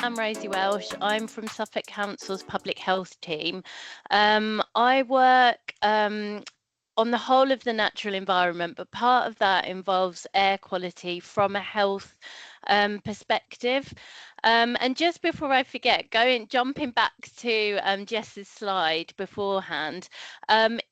I'm Rosie Welsh. I'm from Suffolk Council's Public Health team. I work on the whole of the natural environment, but part of that involves air quality from a health perspective. And just before I forget, jumping back to Jess's slide beforehand,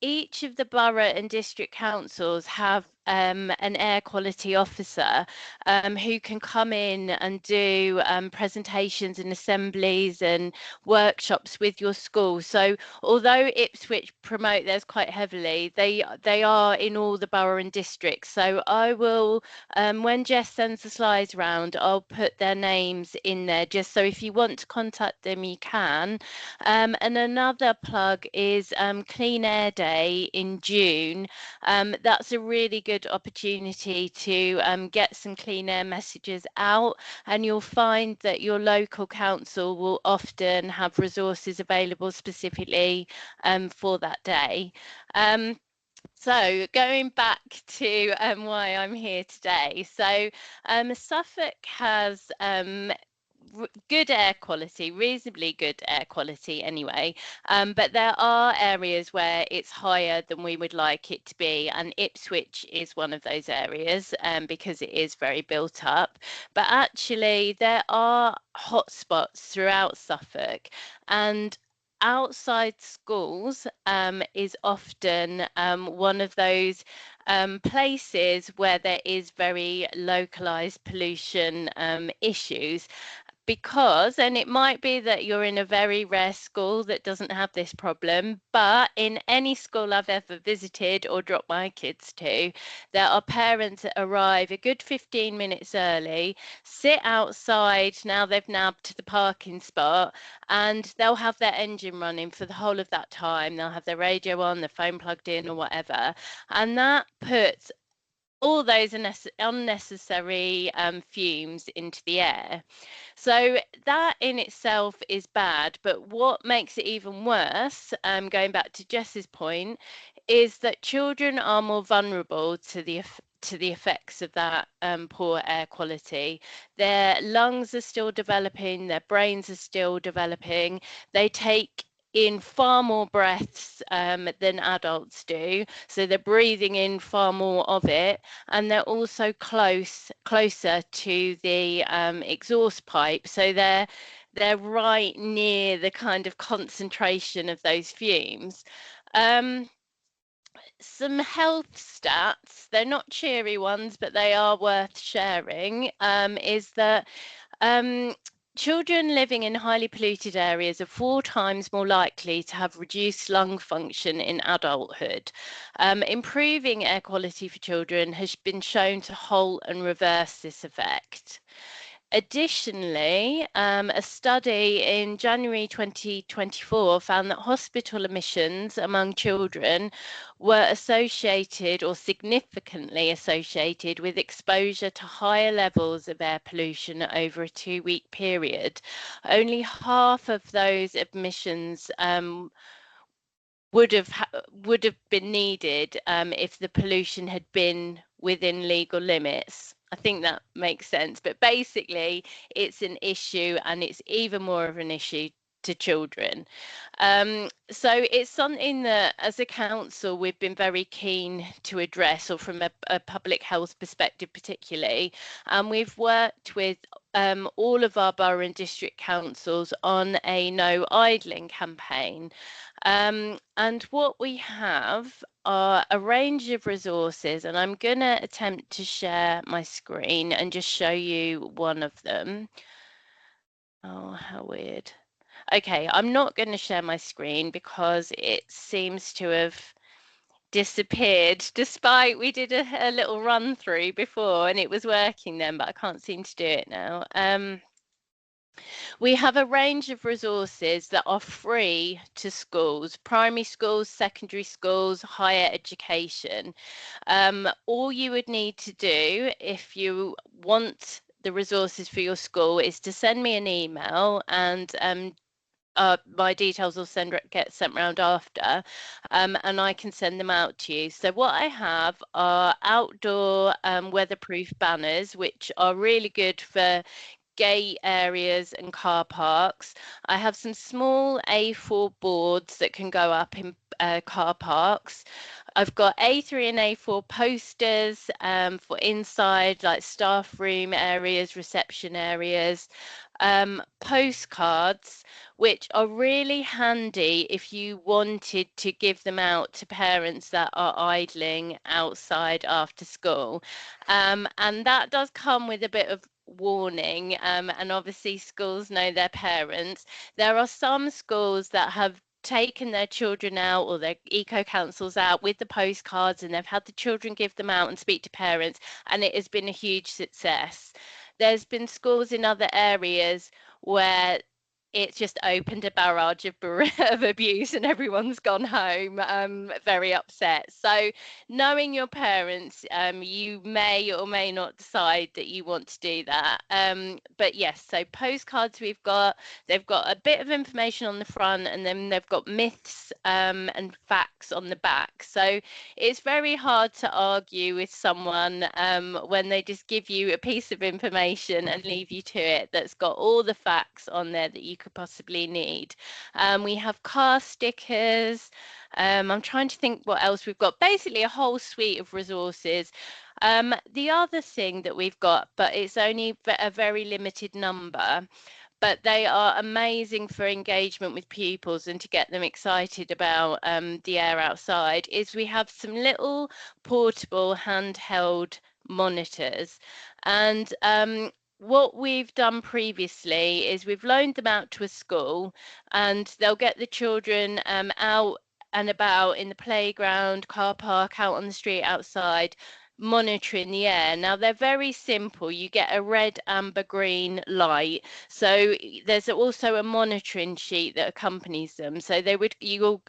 each of the borough and district councils have an air quality officer who can come in and do presentations and assemblies and workshops with your school. So although Ipswich promote theirs quite heavily, they are in all the borough and districts. So I will, when Jess sends the slides round, I'll put their names in there just so if you want to contact them, you can. And another plug is Clean Air Day in June. That's a really good opportunity to get some clean air messages out, and you'll find that your local council will often have resources available specifically for that day. So going back to why I'm here today. So Suffolk has good air quality, reasonably good air quality anyway, but there are areas where it's higher than we would like it to be, and Ipswich is one of those areas because it is very built up. But actually there are hotspots throughout Suffolk, and outside schools is often one of those places where there is very localized pollution issues. Because, and it might be that you're in a very rare school that doesn't have this problem, but in any school I've ever visited or dropped my kids to, there are parents that arrive a good 15 minutes early, sit outside, now they've nabbed the parking spot, and they'll have their engine running for the whole of that time. They'll have their radio on, their phone plugged in or whatever, and that puts all those unnecessary fumes into the air. So that in itself is bad, but what makes it even worse, going back to Jess's point, is that children are more vulnerable to the effects of that poor air quality. Their lungs are still developing, their brains are still developing. They take in far more breaths than adults do, so they're breathing in far more of it, and they're also closer to the exhaust pipe, so they're right near the kind of concentration of those fumes. Some health stats, they're not cheery ones, but they are worth sharing, is that children living in highly polluted areas are 4 times more likely to have reduced lung function in adulthood. Improving air quality for children has been shown to halt and reverse this effect. Additionally, a study in January 2024 found that hospital admissions among children were associated or significantly associated with exposure to higher levels of air pollution over a 2-week period. Only half of those admissions would have been needed if the pollution had been within legal limits. I think that makes sense, but basically it's an issue, and it's even more of an issue to children. So it's something that as a council we've been very keen to address, or from a public health perspective particularly, and we've worked with all of our borough and district councils on a no idling campaign. And what we have are a range of resources, and I'm going to attempt to share my screen and just show you one of them. Oh, how weird. Okay, I'm not going to share my screen because it seems to have disappeared, despite we did a little run through before and it was working then, but I can't seem to do it now. We have a range of resources that are free to schools, primary schools, secondary schools, higher education. All you would need to do if you want the resources for your school is to send me an email, and my details will get sent round after, and I can send them out to you. So what I have are outdoor weatherproof banners, which are really good for gate areas and car parks. I have some small A4 boards that can go up in car parks. I've got A3 and A4 posters for inside, like staff room areas, reception areas, postcards, which are really handy if you wanted to give them out to parents that are idling outside after school. And that does come with a bit of warning, and obviously schools know their parents. There are some schools that have taken their children out, or their eco councils out, with the postcards, and they've had the children give them out and speak to parents, and it has been a huge success. There's been schools in other areas where it's just opened a barrage of, of abuse, and everyone's gone home very upset. So knowing your parents, you may or may not decide that you want to do that. But yes, so postcards they've got a bit of information on the front, and then they've got myths and facts on the back. So it's very hard to argue with someone when they just give you a piece of information and leave you to it that's got all the facts on there that you could possibly need. We have car stickers. I'm trying to think what else we've got. Basically, a whole suite of resources. The other thing that we've got, but it's only a very limited number, but they are amazing for engagement with pupils and to get them excited about the air outside, is we have some little portable handheld monitors. And what we've done previously is we've loaned them out to a school, and they'll get the children out and about in the playground, car park, out on the street outside, monitoring the air. Now they're very simple. You get a red, amber, green light. So there's also a monitoring sheet that accompanies them. So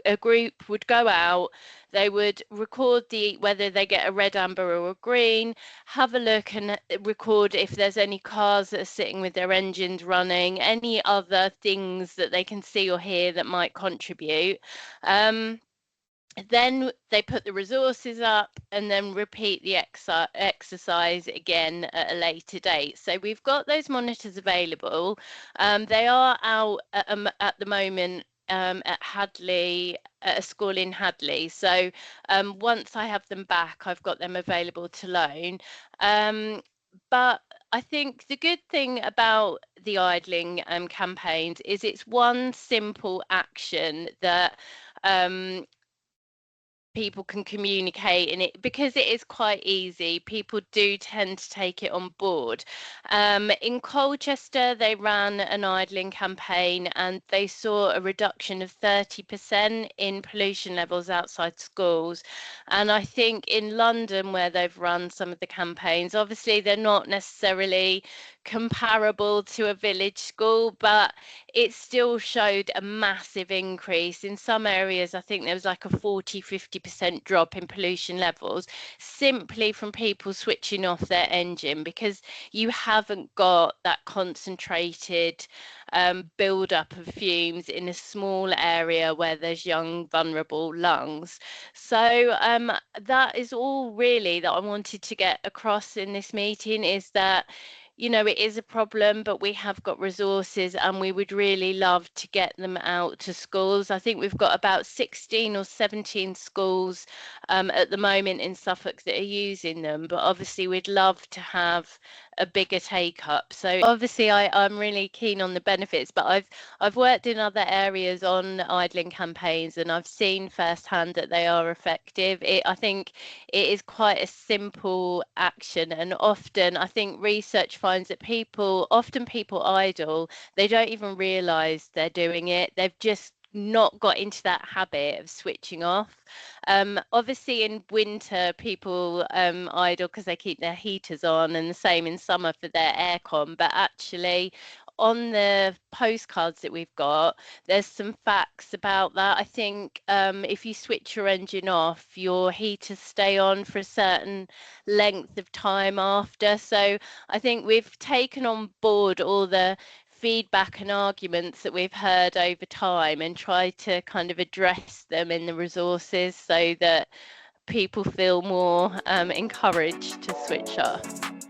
a group would go out, they would record whether they get a red, amber, or a green, have a look and record if there's any cars that are sitting with their engines running, any other things that they can see or hear that might contribute. Then they put the resources up and then repeat the exercise again at a later date. So we've got those monitors available. They are out at the moment at Hadley, at a school in Hadley. So once I have them back, I've got them available to loan. But I think the good thing about the idling campaigns is it's one simple action that people can communicate in it, because it is quite easy. People do tend to take it on board. In Colchester, they ran an idling campaign and they saw a reduction of 30% in pollution levels outside schools. And I think in London, where they've run some of the campaigns, obviously they're not necessarily comparable to a village school, but it still showed a massive increase. In some areas, I think there was like a 40-50% drop in pollution levels, simply from people switching off their engine, because you haven't got that concentrated build-up of fumes in a small area where there's young, vulnerable lungs. So that is all really that I wanted to get across in this meeting, is that it is a problem, but we have got resources and we would really love to get them out to schools. I think we've got about 16 or 17 schools at the moment in Suffolk that are using them, but obviously we'd love to have a bigger take up. So obviously I'm really keen on the benefits, but I've worked in other areas on idling campaigns and I've seen firsthand that they are effective. I think it is quite a simple action, and often I think research finds that people idle, they don't even realize they're doing it. They've just not got into that habit of switching off. Obviously in winter people idle because they keep their heaters on, and the same in summer for their aircon, but actually on the postcards that we've got, there's some facts about that. I think if you switch your engine off, your heaters stay on for a certain length of time after. So I think we've taken on board all the feedback and arguments that we've heard over time and try to kind of address them in the resources so that people feel more encouraged to switch off.